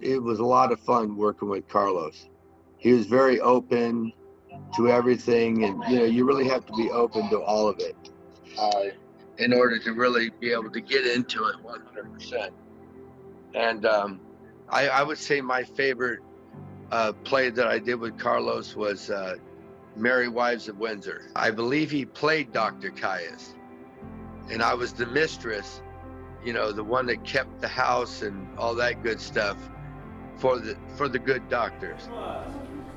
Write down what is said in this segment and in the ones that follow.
it was a lot of fun working with Carlos. He was very open to everything, and you really have to be open to all of it in order to really be able to get into it 100%. And I would say my favorite play that I did with Carlos was Merry Wives of Windsor. I believe he played Dr. Caius, and I was the mistress, the one that kept the house and all that good stuff for the good doctors.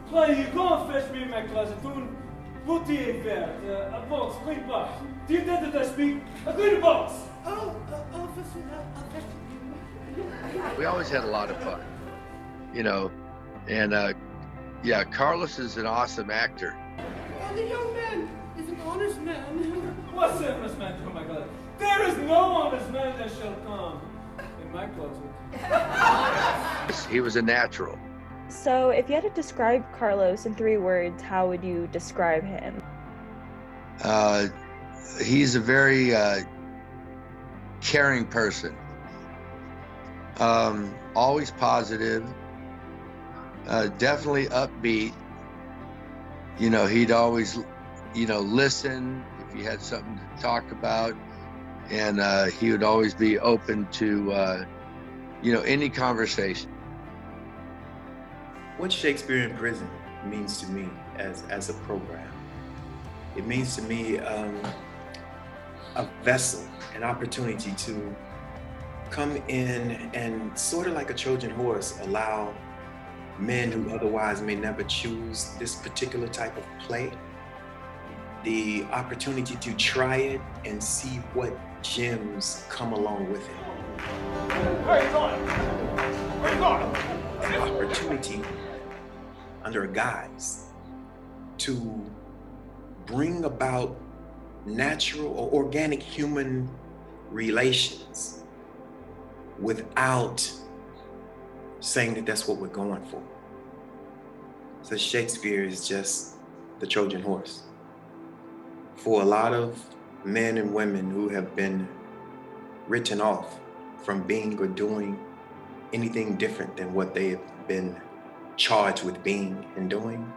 Play, you go and fetch me in my closet. What do you vert? A box, green box. Do you intend that I speak? A green box! Oh, We always had a lot of fun, and yeah, Carlos is an awesome actor. And the young man is an honest man. What's an honest man to my closet? There is no honest man that shall come in my closet. He was a natural. So if you had to describe Carlos in 3 words, how would you describe him? He's a very caring person. Always positive. Definitely upbeat. He'd always, listen if you had something to talk about. And he would always be open to, any conversation. What Shakespeare in Prison means to me as a program, it means to me a vessel, an opportunity to come in and sort of like a Trojan horse, allow men who otherwise may never choose this particular type of play, the opportunity to try it and see what gems come along with it. Where are you going? Where are you going? An opportunity under a guise to bring about natural or organic human relations without saying that that's what we're going for. So Shakespeare is just the Trojan horse for a lot of men and women who have been written off from being or doing anything different than what they have been charged with being and doing.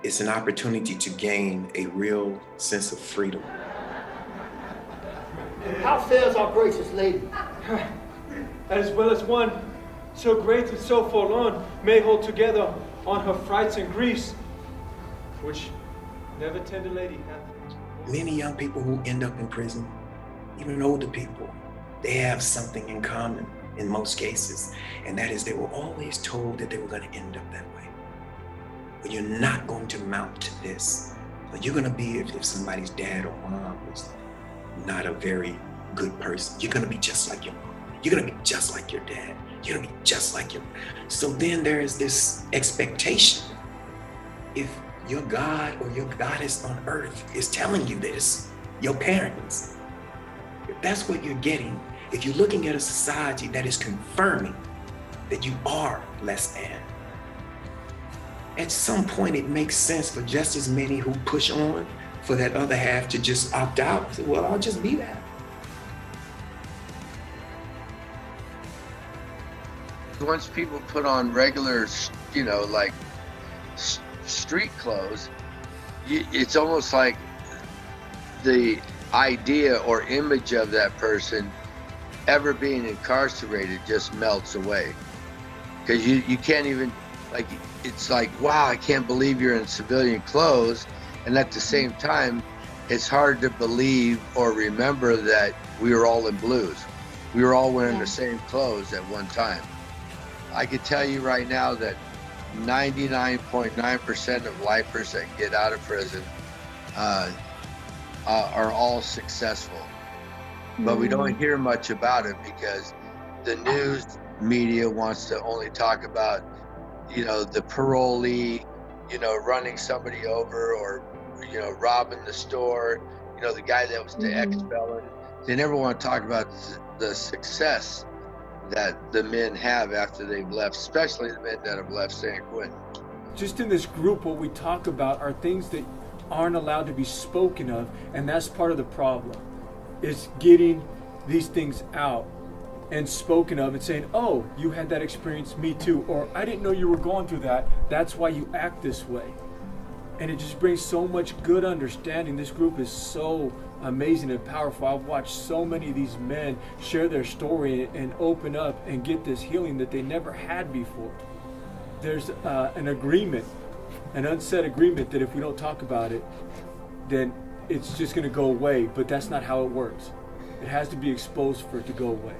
It's an opportunity to gain a real sense of freedom. How fares our gracious lady? As well as one so great and so forlorn may hold together on her frights and griefs, which never tender lady hath. Many young people who end up in prison, even older people, they have something in common in most cases, and that is they were always told that they were going to end up that way. But you're not going to mount to this. But you're going to be, if somebody's dad or mom was not a very good person, you're going to be just like your mom. You're going to be just like your dad. You're going to be just like your... So then there is this expectation. If your God or your goddess on earth is telling you this, your parents, if that's what you're getting, if you're looking at a society that is confirming that you are less than, at some point it makes sense for just as many who push on for that other half to just opt out. Say, well, I'll just be that. Once people put on regular, like street clothes, it's almost like the idea or image of that person ever being incarcerated just melts away. Because you can't even, it's like, wow, I can't believe you're in civilian clothes. And at the same time, it's hard to believe or remember that we were all in blues. We were all wearing the same clothes at one time. I could tell you right now that 99.9% of lifers that get out of prison are all successful. But we don't hear much about it because the news media wants to only talk about, the parolee, running somebody over or, robbing the store, the guy that was the ex-felon. They never want to talk about the success that the men have after they've left, especially the men that have left San Quentin. Just in this group, what we talk about are things that aren't allowed to be spoken of, and that's part of the problem, is getting these things out. and spoken of and saying, oh, you had that experience, me too, or I didn't know you were going through that, that's why you act this way. And it just brings so much good understanding. This group is so amazing and powerful. I've watched so many of these men share their story and open up and get this healing that they never had before. There's an agreement, an unsaid agreement that if we don't talk about it, then it's just going to go away, but that's not how it works. It has to be exposed for it to go away.